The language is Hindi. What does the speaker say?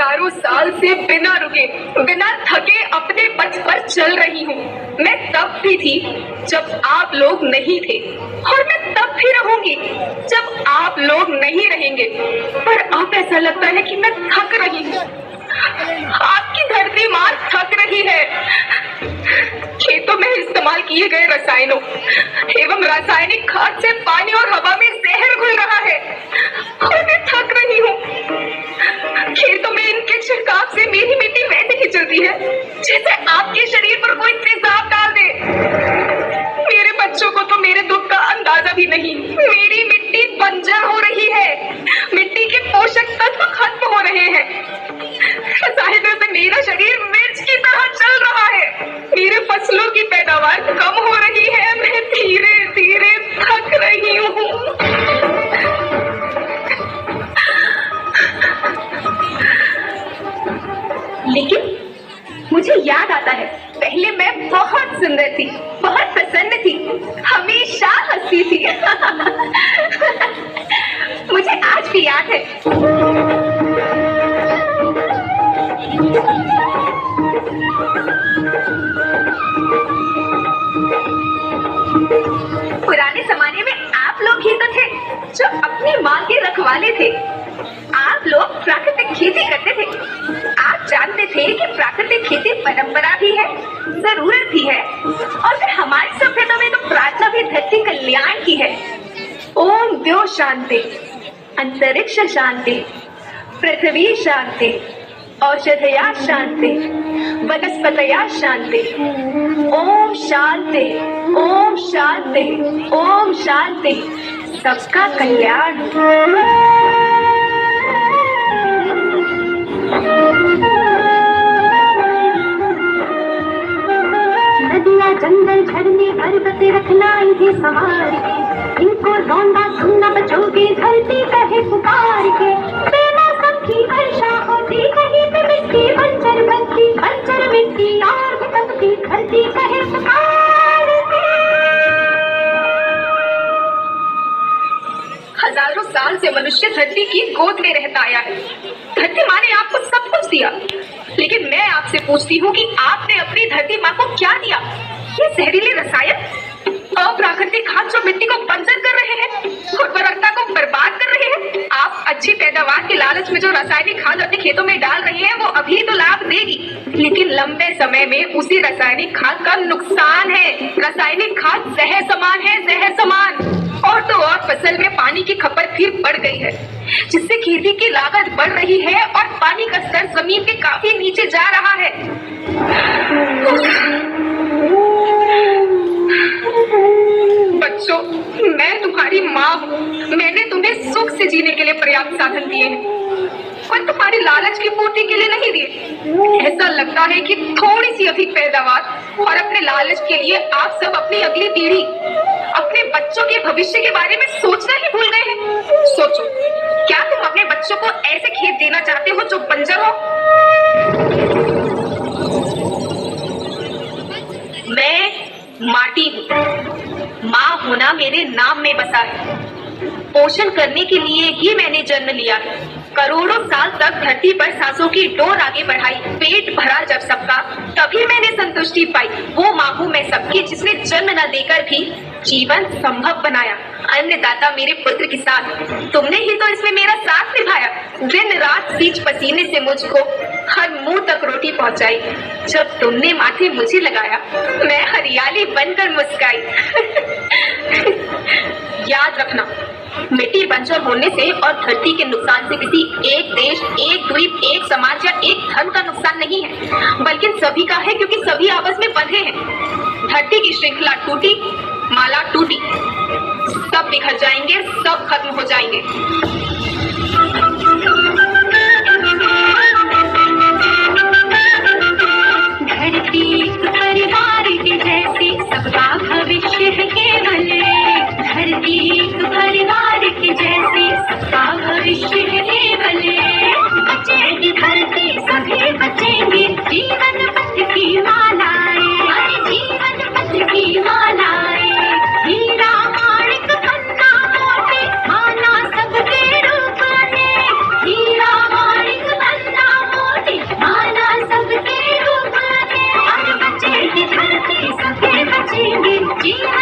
हजारों साल से बिना रुके, बिना थके अपने पथ पर चल रही हूँ। मैं तब भी थी जब आप लोग नहीं थे, और मैं तब भी रहूंगी जब आप लोग नहीं रहेंगे। पर अब ऐसा लगता है कि मैं थक रही हूँ। आपकी धरती माँ थक रही है। खेतों में इस्तेमाल किए गए रसायनों एवं रासायनिक खाद से पानी और हवा में जहर घुल रहा है, और मैं थक रही हूँ। खेतों में इनके छिड़काव से मेरी मिट्टी वैसे ही चलती है जैसे आपके शरीर पर कोई तेजाब डाल दे। मेरे बच्चों को तो मेरे दुख का अंदाजा भी नहीं। मेरी मिट्टी बंजर हो रही है, मिट्टी के पोषक तत्व खत्म हो रहे हैं। रसायनों से मेरा शरीर मिर्च की तरह चल रहा है। मेरे फसलों की पैदावार कम हो रही है। मैं धीरे धीरे थक रही हूँ। लेकिन मुझे याद आता है, पहले मैं बहुत सुंदर थी, बहुत प्रसन्न थी, हमेशा हंसती थी। मुझे आज भी याद है। पुराने जमाने में आप लोग ही तो थे जो अपनी माँ के रखवाले थे। आप लोग प्राकृतिक खेती करते थे। आप जानते थे कि प्राकृतिक खेती परंपरा भी है, जरूरत भी है, और फिर हमारी सभ्यता में तो प्रार्थना भी धरती कल्याण की है। ओम द्यो शांति, अंतरिक्ष शांति, पृथ्वी शांति, औषधया शांति, वनस्पतया शांति। ओम शांति, ओम शांति, ओम शांति। सबका कल्याण। नदियाँ, जंगल, झरने, पर्वत रखना इन्हें संभाल के, इनको रौंदा सुनना बचोगे धरती कहे पुकार के। बेमौसम की वर्षा होती, कहीं पे मिट्टी बंजर बनती, बंजर मिट्टी और भटकती धरती कहे पुकार के। हजारों साल से मनुष्य धरती की गोद में रहता आया है। धरती माँ ने आपको सब कुछ दिया, लेकिन मैं आपसे पूछती हूँ कि आपने अपनी धरती माँ को क्या दिया? ये जहरीले रसायन, अप्राकृतिक खाद जो मिट्टी को बंजर कर रहे हैं, उर्वरकता को बर्बाद कर रहे हैं। आप अच्छी पैदावार के लालच में जो रासायनिक खाद अपने खेतों में डाल रहे हैं वो अभी तो लाभ देगी, लेकिन लंबे समय में उसी रासायनिक खाद का नुकसान है। रासायनिक खाद जहर समान है, जहर समान। और तो और फसल में पानी की खपत फिर बढ़ गई है, जिससे खेती की लागत बढ़ रही है और पानी का स्तर जमीन के काफी नीचे जा रहा है। बच्चों, मैं तुम्हारी माँ हूँ। मैंने तुम्हें सुख से जीने के लिए पर्याप्त साधन दिए हैं, पर तुम्हारी लालच की पूर्ति के लिए नहीं दिए। ऐसा लगता है कि थोड़ी सी अधिक पैदावार और अपने लालच के लिए आप सब अपनी अगली पीढ़ी, अपने बच्चों के भविष्य के बारे में सोचना ही भूल गए हैं। सोचो, क्या तुम अपने बच्चों को ऐसे खेत देना चाहते हो जो बंजर हो? मैं माटी हूँ। माँ होना मेरे नाम में बसा है। पोषण करने के लिए ही मैंने जन्म लिया है। करोड़ों साल तक धरती पर सांसों की डोर आगे बढ़ाई, पेट भरा जब सबका, तभी मैंने संतुष्टि पाई। वो माँ हूँ मैं सबकी, जिसने जन्म न देकर भी जीवन संभव बनाया। अन्नदाता मेरे पुत्र के साथ तुमने ही तो इसमें मेरा साथ निभाया। दिन रात सींच पसीने से मुझको हर मुंह तक रोटी पहुंचाई। जब तुमने माथे मुझे लगाया, मैं हरियाली बनकर मुस्काई। याद रखना, मिट्टी बंजर होने से और धरती के नुकसान से किसी एक देश, एक द्वीप, एक समाज या एक धर्म का नुकसान नहीं है, बल्कि सभी का है, क्योंकि सभी आपस में बंधे हैं। धरती की श्रृंखला टूटी, माला टूटी, सब बिखर जाएंगे, सब खत्म हो जाएंगे। धरती परिवार की जैसी सबका भविष्य है केवल। धरती परिवार की जैसी सबका भविष्य है केवल। बचेगी धरती, सभी बचेंगे, जीवन पथ की मालाएं, जीवन पथ की मालाएं। हीरा माणिक पन्ना मोती खाना सबके बचेंगे जीवन